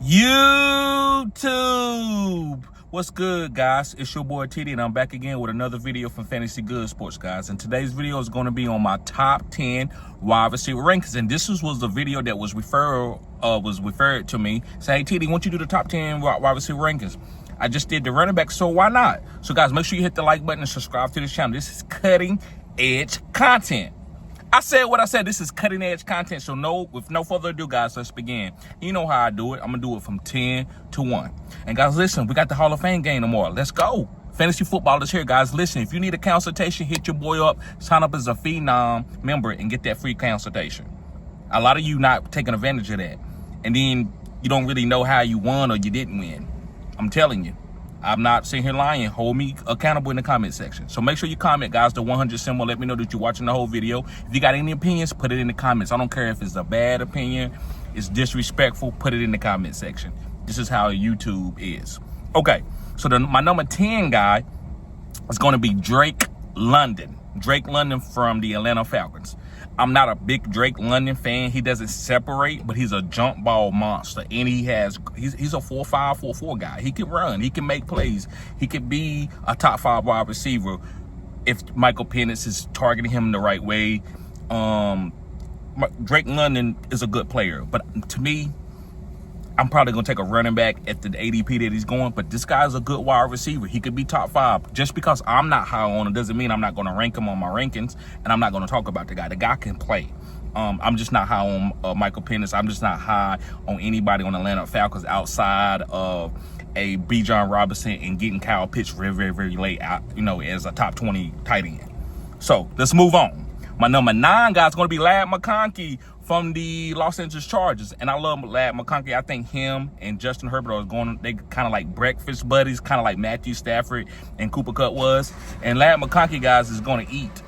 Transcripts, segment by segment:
YouTube. What's good, guys? It's your boy TD, and I'm back again with another video from Fantasy Good Sports, guys. And today's video is going to be on my top 10 wide receiver rankings. And this was the video that was referred to me. Say, hey TD, why don't you do the top 10 wide receiver rankings? I just did the running back, so why not? So guys, make sure you hit the like button and subscribe to this channel. This is cutting edge content. I said what I said. This is cutting edge content. So with no further ado, guys, let's begin. You know how I do it. I'm going to do it from 10 to 1. And guys, listen, we got the Hall of Fame game tomorrow. Let's go. Fantasy football is here, guys. Listen, if you need a consultation, hit your boy up. Sign up as a Phenom member and get that free consultation. A lot of you not taking advantage of that. And then you don't really know how you won or you didn't win. I'm telling you. I'm not sitting here lying. Hold me accountable in the comment section. So make sure you comment, guys, the 100 symbol. Let me know that you're watching the whole video. If you got any opinions, put it in the comments. I don't care if it's a bad opinion, it's disrespectful, put it in the comment section. This is how YouTube is. Okay, so my number 10 guy is going to be Drake London. Drake London from the Atlanta Falcons. I'm not a big Drake London fan. He doesn't separate, but he's a jump ball monster. And he's a 4.5, 4.4 guy. He can run. He can make plays. He could be a top 5 wide receiver if Michael Penix is targeting him the right way. Drake London is a good player. But to me, I'm probably going to take a running back at the ADP that he's going, but this guy's a good wide receiver. He could be top 5. Just because I'm not high on him doesn't mean I'm not going to rank him on my rankings, and I'm not going to talk about the guy. The guy can play. I'm just not high on Michael Penix. I'm just not high on anybody on the Atlanta Falcons outside of a Bijan Robinson and getting Kyle Pitts very, very, very late out, as a top 20 tight end. So let's move on. My number 9 guy is going to be Ladd McConkey from the Los Angeles Chargers. And I love Ladd McConkey. I think him and Justin Herbert are they kind of like breakfast buddies, kind of like Matthew Stafford and Cooper Kupp was. And Ladd McConkey, guys, is going to eat.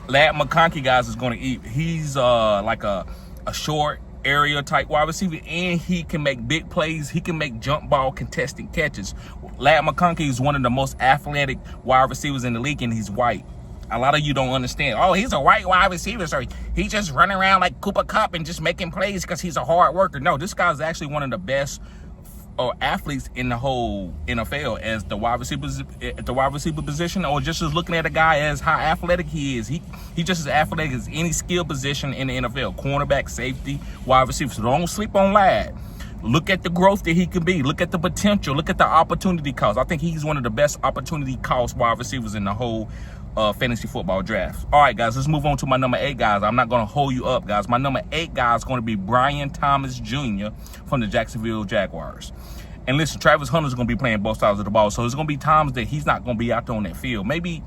Ladd McConkey, guys, is going to eat. He's like a short area type wide receiver, and he can make big plays. He can make jump ball contested catches. Ladd McConkey is one of the most athletic wide receivers in the league, and he's white. A lot of you don't understand. Oh, he's a white wide receiver, so he's just running around like Cooper Kupp and just making plays because he's a hard worker. No, this guy's actually one of the best athletes in the whole NFL as the wide receiver position, or just as looking at a guy as how athletic he is. He's just as athletic as any skill position in the NFL. Cornerback, safety, wide receiver. So don't sleep on Ladd. Look at the growth that he can be. Look at the potential. Look at the opportunity cost. I think he's one of the best opportunity cost wide receivers in the whole fantasy football draft. All right, guys, let's move on to my number 8, guys. I'm not going to hold you up, guys. My number 8 guy is going to be Brian Thomas Jr. from the Jacksonville Jaguars. And listen, Travis Hunter is going to be playing both sides of the ball, so there's going to be times that he's not going to be out there on that field. Maybe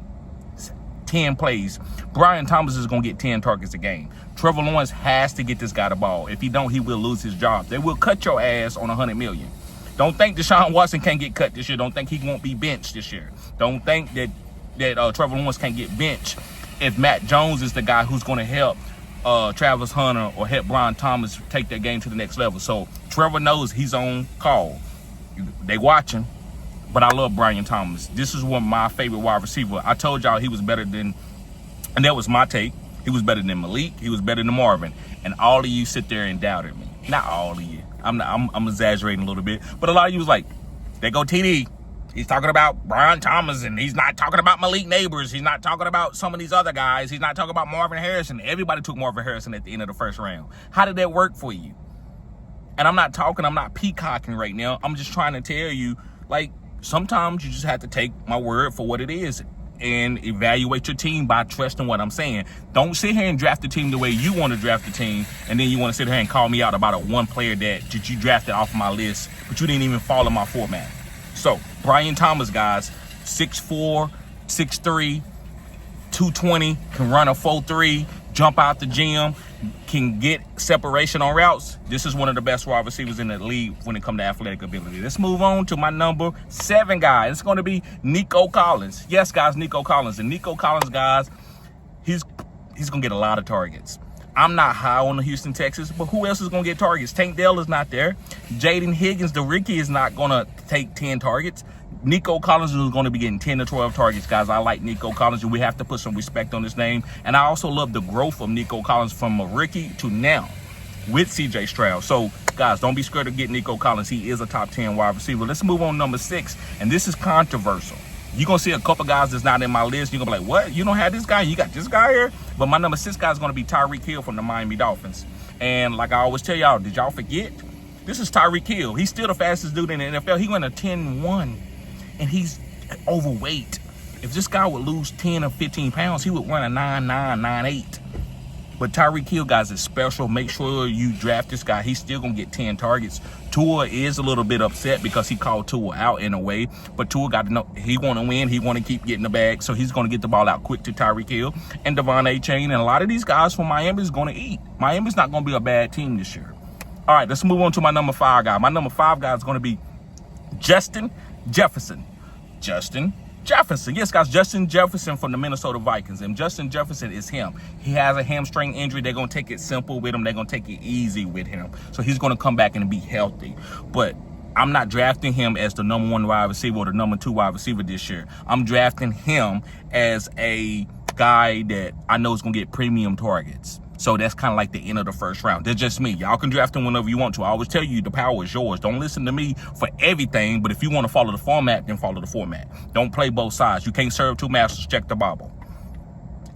10 plays. Brian Thomas is going to get 10 targets a game. Trevor Lawrence has to get this guy the ball. If he don't, he will lose his job. They will cut your ass on $100 million. Don't think Deshaun Watson can't get cut this year. Don't think he won't be benched this year. Don't think that Trevor Lawrence can't get benched if Matt Jones is the guy who's going to help Travis Hunter or help Brian Thomas take their game to the next level. So Trevor knows he's on call. They watching, but I love Brian Thomas. This is one of my favorite wide receiver. I told y'all he was better than, and that was my take, he was better than Malik, he was better than Marvin. And all of you sit there and doubted me. Not all of you. I'm exaggerating a little bit, but a lot of you was like, there go TD. He's talking about Brian Thomas, and he's not talking about Malik Neighbors. He's not talking about some of these other guys. He's not talking about Marvin Harrison. Everybody took Marvin Harrison at the end of the first round. How did that work for you? And I'm not peacocking right now. I'm just trying to tell you, like, sometimes you just have to take my word for what it is and evaluate your team by trusting what I'm saying. Don't sit here and draft the team the way you want to draft the team, and then you want to sit here and call me out about one player that you drafted off my list, but you didn't even follow my format. So, Brian Thomas, guys, 6'4", 6'3", 220, can run a 4.3, jump out the gym, can get separation on routes. This is one of the best wide receivers in the league when it comes to athletic ability. Let's move on to my number 7 guy. It's going to be Nico Collins. Yes, guys, Nico Collins. And Nico Collins, guys, he's going to get a lot of targets. I'm not high on the Houston Texans, but who else is going to get targets? Tank Dell is not there. Jaden Higgins, the rookie, is not going to take 10 targets. Nico Collins is going to be getting 10 to 12 targets, guys. I like Nico Collins, and we have to put some respect on his name. And I also love the growth of Nico Collins from a rookie to now. with CJ Stroud. So, guys, don't be scared to get Nico Collins. He is a top 10 wide receiver. Let's move on to number 6, and this is controversial. You're going to see a couple guys that's not in my list. You're going to be like, what? You don't have this guy? You got this guy here? But my number 6 guy is going to be Tyreek Hill from the Miami Dolphins. And like I always tell y'all, did y'all forget? This is Tyreek Hill. He's still the fastest dude in the NFL. He went a 10-1, and he's overweight. If this guy would lose 10 or 15 pounds, he would run a 9.9, 9.8. But Tyreek Hill, guys, is special. Make sure you draft this guy. He's still going to get 10 targets. Tua is a little bit upset because he called Tua out in a way. But Tua got to know he want to win. He want to keep getting the bag. So he's going to get the ball out quick to Tyreek Hill and Devon A-Chain. And a lot of these guys from Miami is going to eat. Miami's not going to be a bad team this year. All right, let's move on to my number 5 guy. My number 5 guy is going to be Justin Jefferson. Justin Jefferson. Yes, guys, Justin Jefferson from the Minnesota Vikings. And Justin Jefferson is him. He has a hamstring injury. They're going to take it simple with him. They're going to take it easy with him. So he's going to come back and be healthy. But I'm not drafting him as the number 1 wide receiver or the number 2 wide receiver this year. I'm drafting him as a guy that I know is going to get premium targets. So that's kind of like the end of the first round. That's just me. Y'all can draft him whenever you want to. I always tell you the power is yours. Don't listen to me for everything, but if you want to follow the format, then follow the format. Don't play both sides. You can't serve 2 masters. Check the Bible.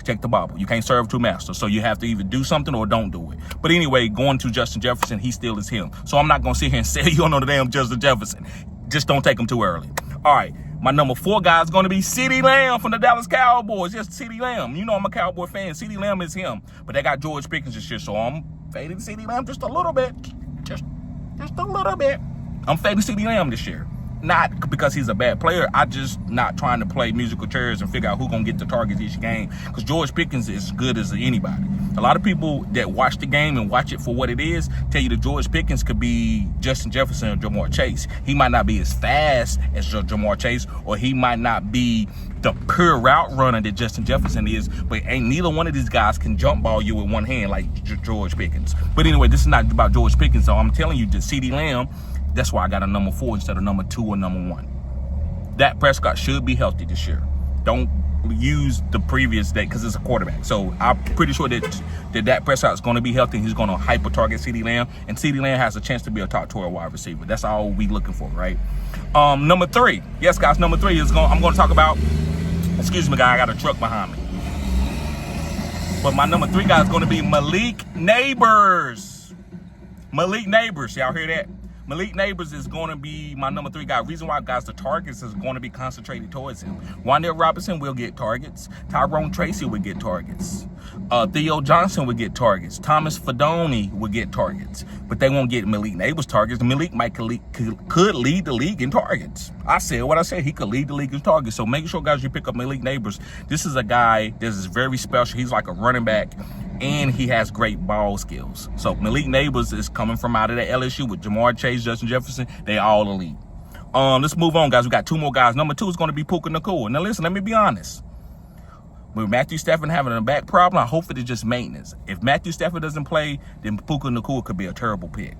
Check the Bible. You can't serve 2 masters. So you have to either do something or don't do it. But anyway, going to Justin Jefferson, he still is him. So I'm not going to sit here and sell you on the damn Justin Jefferson. Just don't take him too early. All right. My number 4 guy is going to be CeeDee Lamb from the Dallas Cowboys. Yes, CeeDee Lamb. You know I'm a Cowboy fan. CeeDee Lamb is him. But they got George Pickens this year, so I'm fading CeeDee Lamb just a little bit. Just a little bit. I'm fading CeeDee Lamb this year. Not because he's a bad player. I just not trying to play musical chairs and figure out who's going to get the targets each game. Because George Pickens is as good as anybody. A lot of people that watch the game and watch it for what it is tell you that George Pickens could be Justin Jefferson or Jamar Chase. He might not be as fast as Jamar Chase, or he might not be the pure route runner that Justin Jefferson is, but ain't neither one of these guys can jump ball you with one hand like George Pickens. But anyway, this is not about George Pickens, so I'm telling you that CeeDee Lamb, that's why I got a number 4 instead of number 2 or number 1. Dak Prescott should be healthy this year. Don't use the previous day because it's a quarterback. So I'm pretty sure that Dak Prescott is going to be healthy. He's going to hyper target CeeDee Lamb, and CeeDee Lamb has a chance to be a top 12 wide receiver. That's all we looking for, right? Number 3. Yes, guys, number 3 is I'm going to talk about. Excuse me, guy. I got a truck behind me. But my number 3 guy is going to be Malik Neighbors. Malik Neighbors, y'all hear that? Malik Neighbors is going to be my number 3 guy. Reason why, guys, the targets is going to be concentrated towards him. Wan'Dale Robinson will get targets. Tyrone Tracy will get targets. Theo Johnson will get targets. Thomas Fidone will get targets. But they won't get Malik Neighbors targets. Malik could lead the league in targets. I said what I said. He could lead the league in targets. So make sure, guys, you pick up Malik Neighbors. This is a guy that is very special. He's like a running back, and he has great ball skills. So Malik Neighbors is coming from out of the LSU with Jamar Chase, Justin Jefferson. They all elite. Let's move on, guys. We got 2 more guys. Number 2 is going to be Puka Nacua. Now, listen, let me be honest. With Matthew Stafford having a back problem, I hope it is just maintenance. If Matthew Stafford doesn't play, then Puka Nacua could be a terrible pick.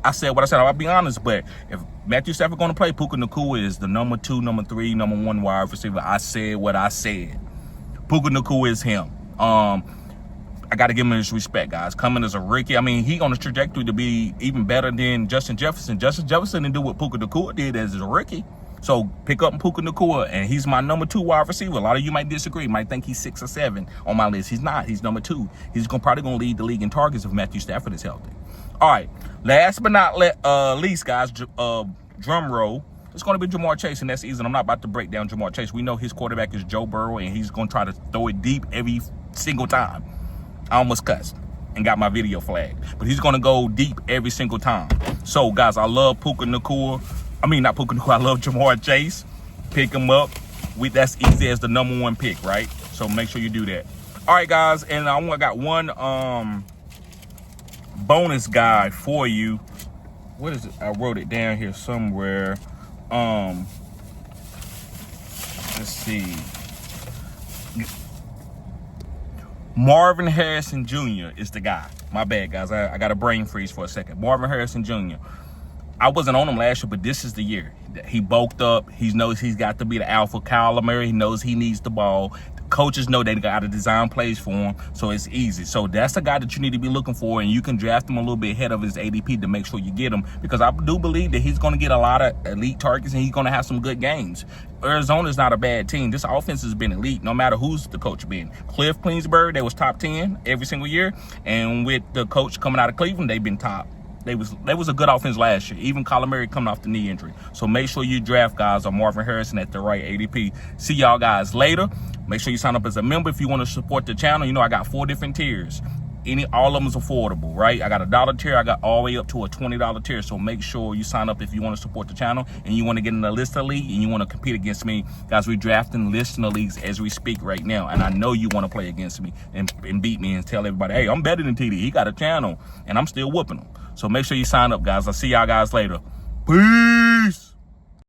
I said what I said. I'll be honest, but if Matthew Stafford going to play, Puka Nacua is the number 2, number 3, number 1 wide receiver. I said what I said. Puka Nacua is him. I got to give him his respect, guys. Coming as a rookie, I mean, he on a trajectory to be even better than Justin Jefferson. Justin Jefferson didn't do what Puka Nacua did as a rookie. So pick up Puka Nacua, and he's my number 2 wide receiver. A lot of you might disagree, might think he's 6 or 7 on my list. He's not. He's number 2. He's probably going to lead the league in targets if Matthew Stafford is healthy. All right, last but not least, guys, drum roll. It's going to be Jamar Chase, and that's easy. I'm not about to break down Jamar Chase. We know his quarterback is Joe Burrow, and he's going to try to throw it deep every single time. I almost cussed and got my video flagged. But he's going to go deep every single time. So, guys, I love Puka Nacua. I mean, not Puka Nacua. I love Jamar Chase. Pick him up. That's easy as the number 1 pick, right? So, make sure you do that. All right, guys. And I only got one bonus guy for you. What is it? I wrote it down here somewhere. Let's see. Marvin Harrison Jr. is the guy. My bad, guys. I got a brain freeze for a second. Marvin Harrison Jr. I wasn't on him last year, but this is the year. He bulked up. He knows he's got to be the alpha. Kyler Murray, he knows he needs the ball. Coaches know they got to design plays for him, so it's easy. So that's the guy that you need to be looking for, and you can draft him a little bit ahead of his ADP to make sure you get him, because I do believe that he's going to get a lot of elite targets and he's going to have some good games. Arizona's not a bad team. This offense has been elite, no matter who's the coach been. Cliff Kingsbury, they was top 10 every single year, and with the coach coming out of Cleveland, they've been top. They was a good offense last year, even Kyler Murray coming off the knee injury. So make sure you draft guys or Marvin Harrison at the right ADP. See y'all guys later. Make sure you sign up as a member if you want to support the channel. You know, I got 4 different tiers. All of them is affordable, right? I got a $1 tier, I got all the way up to a $20 tier. So make sure you sign up if you want to support the channel and you want to get in the listener league and you want to compete against me. Guys, we're drafting listener leagues as we speak right now. And I know you want to play against me and beat me and tell everybody, hey, I'm better than TD. He got a channel and I'm still whooping him. So make sure you sign up, guys. I'll see y'all guys later. Peace.